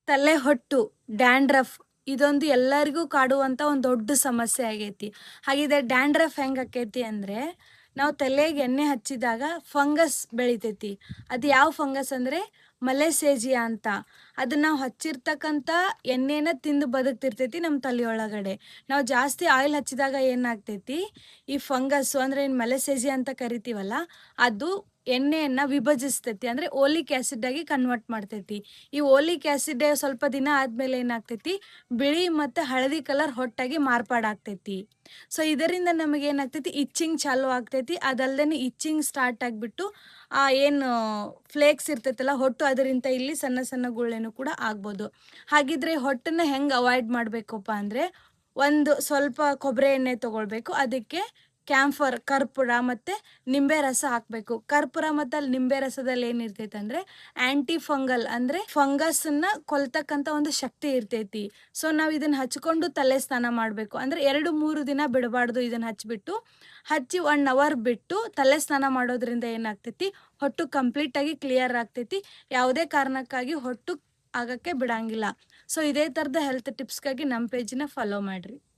ತಲೆ ಹೊಟ್ಟು, ಡ್ಯಾಂಡ್ರಫ್ ಇದೊಂದು ಎಲ್ಲರಿಗೂ ಕಾಡುವಂಥ ಒಂದು ದೊಡ್ಡ ಸಮಸ್ಯೆ ಆಗೈತಿ. ಹಾಗಿದ್ರೆ ಡ್ಯಾಂಡ್ರಫ್ ಹೆಂಗ್ ಆಕೈತಿ ಅಂದ್ರೆ, ನಾವು ತಲೆಗೆ ಎಣ್ಣೆ ಹಚ್ಚಿದಾಗ ಫಂಗಸ್ ಬೆಳಿತೈತಿ. ಅದು ಯಾವ ಫಂಗಸ್ ಅಂದ್ರೆ ಮಲೆಸೇಜಿಯಾ ಅಂತ. ಅದನ್ನ ನಾವು ಹಚ್ಚಿರ್ತಕ್ಕಂಥ ಎಣ್ಣೆನ ತಿಂದು ಬದುಕ್ತಿರ್ತೈತಿ ನಮ್ಮ ತಲೆಯೊಳಗಡೆ. ನಾವು ಜಾಸ್ತಿ ಆಯಿಲ್ ಹಚ್ಚಿದಾಗ ಏನಾಗ್ತೈತಿ, ಈ ಫಂಗಸ್ಸು ಅಂದ್ರೆ ಏನು ಮಲೆಸೇಜಿಯಾ ಅಂತ ಕರಿತೀವಲ್ಲ, ಅದು ಎಣ್ಣೆಯನ್ನ ವಿಭಜಿಸ್ತೈತಿ. ಅಂದ್ರೆ ಓಲಿಕ್ ಆಸಿಡ್ ಆಗಿ ಕನ್ವರ್ಟ್ ಮಾಡ್ತೈತಿ. ಈ ಓಲಿಕ್ ಆಸಿಡ್ ಸ್ವಲ್ಪ ದಿನ ಆದ್ಮೇಲೆ ಏನಾಗ್ತೈತಿ, ಬಿಳಿ ಮತ್ತೆ ಹಳದಿ ಕಲರ್ ಹೊಟ್ಟಾಗಿ ಮಾರ್ಪಾಡಾಗ್ತೈತಿ. ಸೊ ಇದರಿಂದ ನಮಗೆ ಏನಾಗ್ತೈತಿ, ಇಚ್ಚಿಂಗ್ ಚಾಲು ಆಗ್ತೈತಿ. ಅದಲ್ದೇನೆ ಇಚ್ಚಿಂಗ್ ಸ್ಟಾರ್ಟ್ ಆಗ್ಬಿಟ್ಟು ಆ ಏನು ಫ್ಲೇಕ್ಸ್ ಇರ್ತೈತಲ್ಲ ಹೊಟ್ಟು, ಅದರಿಂದ ಇಲ್ಲಿ ಸಣ್ಣ ಸಣ್ಣ ಗುಳ್ಳೆನೂ ಕೂಡ ಆಗ್ಬೋದು. ಹಾಗಿದ್ರೆ ಹೊಟ್ಟನ್ನ ಹೆಂಗ್ ಅವಾಯ್ಡ್ ಮಾಡ್ಬೇಕಪ್ಪ ಅಂದ್ರೆ, ಒಂದು ಸ್ವಲ್ಪ ಕೊಬ್ಬರಿ ಎಣ್ಣೆ ತಗೊಳ್ಬೇಕು. ಅದಕ್ಕೆ ಕ್ಯಾಂಫರ್ ಕರ್ಪೂರ ಮತ್ತೆ ನಿಂಬೆ ರಸ ಹಾಕಬೇಕು. ಕರ್ಪೂರ ಮತ್ತು ಅಲ್ಲಿ ನಿಂಬೆ ರಸದಲ್ಲಿ ಏನಿರ್ತೈತೆ ಅಂದ್ರೆ ಆಂಟಿ ಫಂಗಲ್ ಅಂದ್ರೆ ಫಂಗಸ್ನ ಕೊಲ್ತಕ್ಕಂಥ ಒಂದು ಶಕ್ತಿ ಇರ್ತೈತಿ. ಸೊ ನಾವು ಇದನ್ನ ಹಚ್ಕೊಂಡು ತಲೆ ಸ್ನಾನ ಮಾಡಬೇಕು. ಅಂದ್ರೆ 2-3 ದಿನ ಬಿಡಬಾರ್ದು. ಇದನ್ನ ಹಚ್ಚಿ 1 ಅವರ್ ಬಿಟ್ಟು ತಲೆ ಸ್ನಾನ ಮಾಡೋದ್ರಿಂದ ಏನಾಗ್ತೈತಿ, ಹೊಟ್ಟು ಕಂಪ್ಲೀಟ್ ಆಗಿ ಕ್ಲಿಯರ್ ಆಗ್ತೈತಿ. ಯಾವುದೇ ಕಾರಣಕ್ಕಾಗಿ ಹೊಟ್ಟು ಆಗಕ್ಕೆ ಬಿಡಂಗಿಲ್ಲ. ಸೊ ಇದೇ ಥರದ ಹೆಲ್ತ್ ಟಿಪ್ಸ್ಗಾಗಿ ನಮ್ಮ ಪೇಜಿನ ಫಾಲೋ ಮಾಡ್ರಿ.